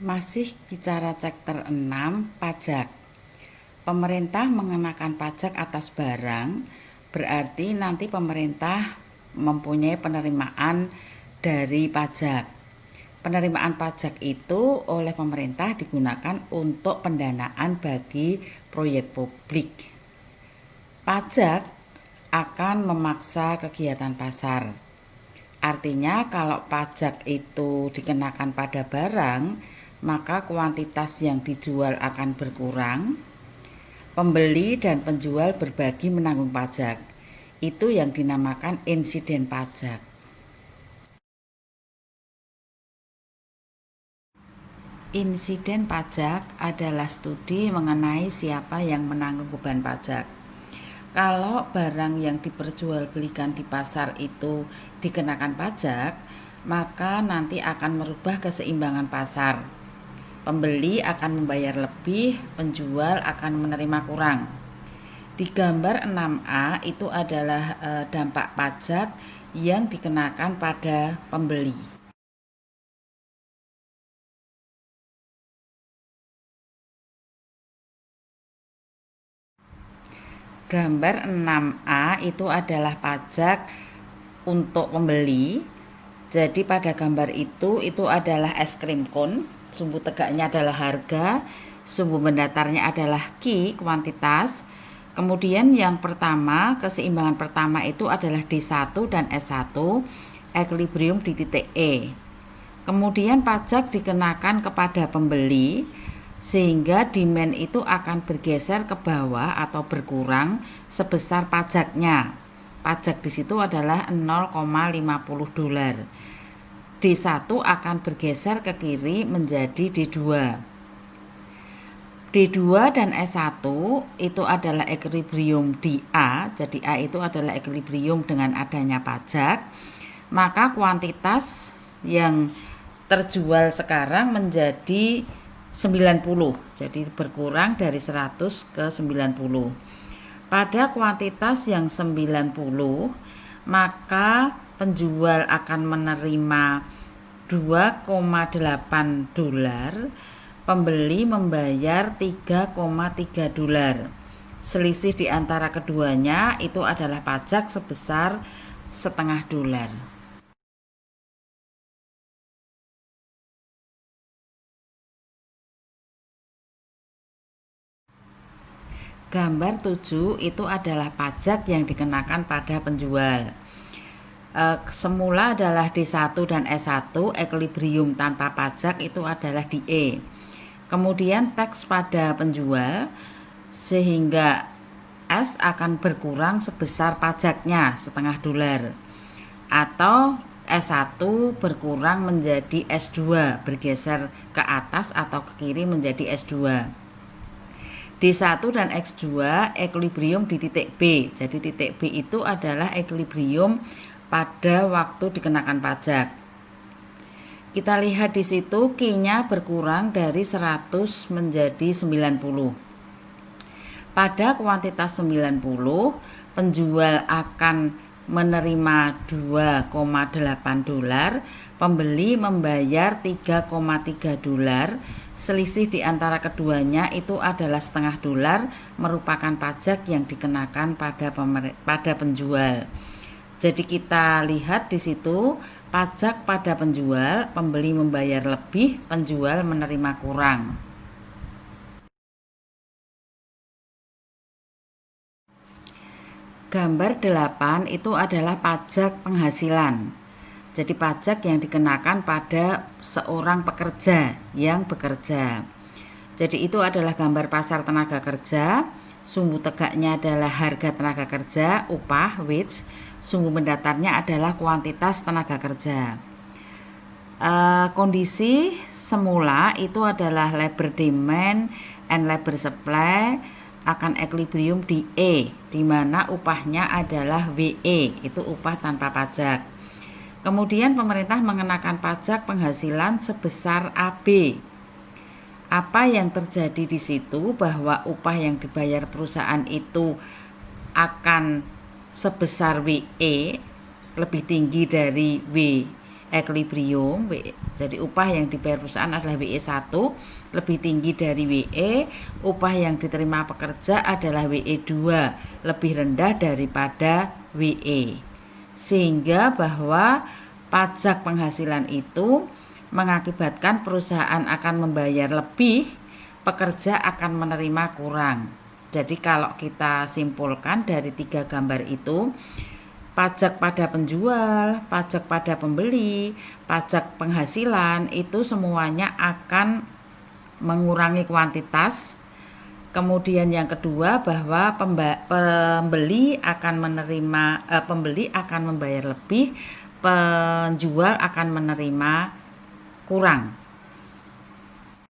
Masih bicara chapter 6 pajak. Pemerintah mengenakan pajak atas barang, berarti nanti pemerintah mempunyai penerimaan dari pajak. Penerimaan pajak itu oleh pemerintah digunakan untuk pendanaan bagi proyek publik. Pajak akan memaksa kegiatan pasar. Artinya kalau pajak itu dikenakan pada barang, maka kuantitas yang dijual akan berkurang. Pembeli dan penjual berbagi menanggung pajak. Itu yang dinamakan insiden pajak. Insiden pajak adalah studi mengenai siapa yang menanggung beban pajak. Kalau barang yang diperjualbelikan di pasar itu dikenakan pajak, maka nanti akan merubah keseimbangan pasar. Pembeli akan membayar lebih, penjual akan menerima kurang. Di gambar 6A itu adalah dampak pajak yang dikenakan pada pembeli. Gambar 6A itu adalah pajak untuk pembeli. Jadi pada gambar itu adalah es krim cone, sumbu tegaknya adalah harga, sumbu mendatarnya adalah Q, kuantitas. Kemudian yang pertama, keseimbangan pertama itu adalah D1 dan S1, equilibrium di titik E. Kemudian pajak dikenakan kepada pembeli, sehingga demand itu akan bergeser ke bawah atau berkurang sebesar pajaknya. Pajak di situ adalah $0,50. D1 akan bergeser ke kiri menjadi D2. D2 dan S1 itu adalah equilibrium di A, jadi A itu adalah equilibrium dengan adanya pajak. Maka kuantitas yang terjual sekarang menjadi 90, jadi berkurang dari 100 ke 90. Pada kuantitas yang 90, maka penjual akan menerima $2,8, pembeli membayar $3,3. Selisih di antara keduanya itu adalah pajak sebesar $0,5. Gambar 7 itu adalah pajak yang dikenakan pada penjual. Semula adalah D1 dan S1, equilibrium tanpa pajak itu adalah di E. Kemudian teks pada penjual, sehingga S akan berkurang sebesar pajaknya $0,5. Atau S1 berkurang menjadi S2, bergeser ke atas atau ke kiri menjadi S2. D1 dan X2 equilibrium di titik B. Jadi titik B itu adalah equilibrium pada waktu dikenakan pajak. Kita lihat di situ Q-nya berkurang dari 100 menjadi 90. Pada kuantitas 90, penjual akan menerima $2,8, pembeli membayar $3,3. Selisih di antara keduanya itu adalah $0,5, merupakan pajak yang dikenakan pada penjual. Jadi kita lihat di situ pajak pada penjual, pembeli membayar lebih, penjual menerima kurang. Gambar 8 itu adalah pajak penghasilan. Jadi pajak yang dikenakan pada seorang pekerja yang bekerja. Jadi itu adalah gambar pasar tenaga kerja. Sumbu tegaknya adalah harga tenaga kerja, upah, wage. Sumbu mendatarnya adalah kuantitas tenaga kerja. Kondisi semula itu adalah labor demand and labor supply akan equilibrium di E, di mana upahnya adalah WE, itu upah tanpa pajak. Kemudian pemerintah mengenakan pajak penghasilan sebesar AB. Apa yang terjadi di situ bahwa upah yang dibayar perusahaan itu akan sebesar WE, lebih tinggi dari equilibrium. Jadi upah yang dibayar perusahaan adalah WE1 lebih tinggi dari WE, upah yang diterima pekerja adalah WE2 lebih rendah daripada WE. Sehingga bahwa pajak penghasilan itu mengakibatkan perusahaan akan membayar lebih, pekerja akan menerima kurang. Jadi kalau kita simpulkan dari 3 gambar itu, pajak pada penjual, pajak pada pembeli, pajak penghasilan itu semuanya akan mengurangi kuantitas. Kemudian yang kedua bahwa pembeli akan membayar lebih, penjual akan menerima kurang.